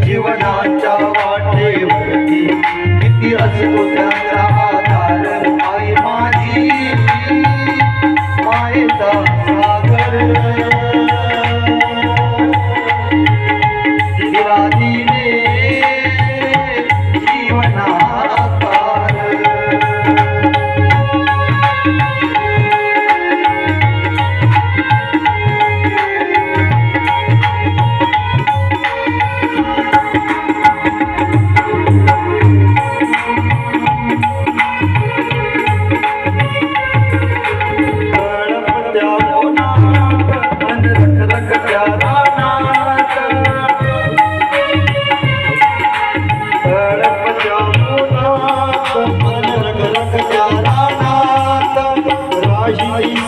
जीवनाच्या वाटेवरती किती असतो त्याचा आधार. आई माझी मायेचा सागर, तिला दिले जीवनाकार.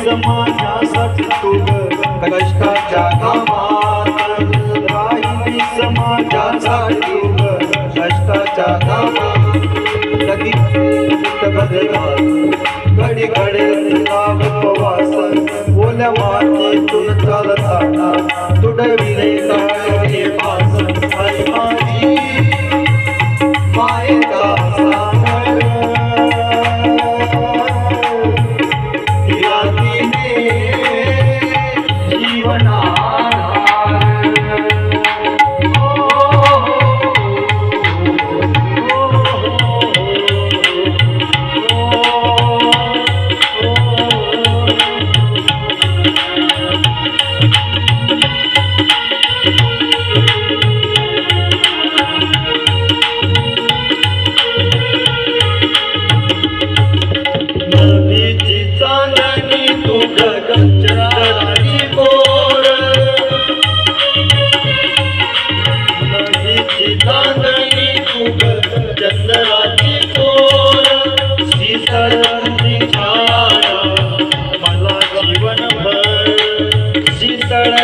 समाजासाठी तुग कष्टाच्या कामात, राहिली समाजासाठी तुग कष्टाच्या कामात. कधी घडी घडे उपवास, ओल्या मातीतून चालताना तुडविले काय पास. आई माझी मायेचा सागर,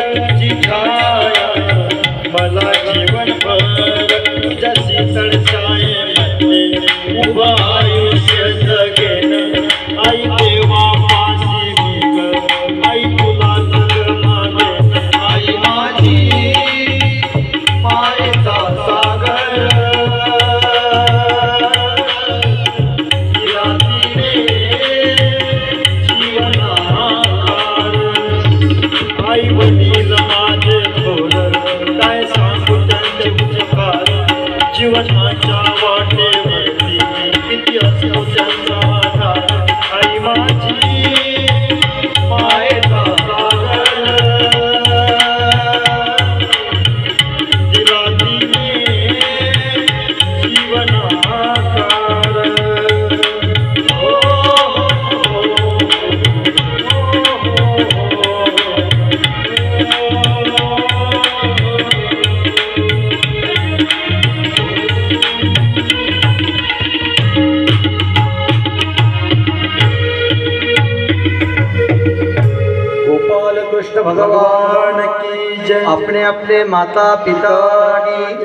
तुझी छाया मला जीवनभर, तुझ्या शीतळ छायेमध्ये उभा आयुष्य जगेन. आई देवा पाशी मी ग, आई तुला तर मागेन. आई माझी मायेचा सागर, तिला दिले जीवनाकार. आई वडील माझे थोर, काय सांगू त्यांचे उपकार. जीवनाच्या वाटेवरती किती असतो त्यांचा आधार. आई माझी मायेचा सागर, तिला दिले जीवनाकार. गोपाल कृष्ण भगवान की जय. अपने अपने माता पिता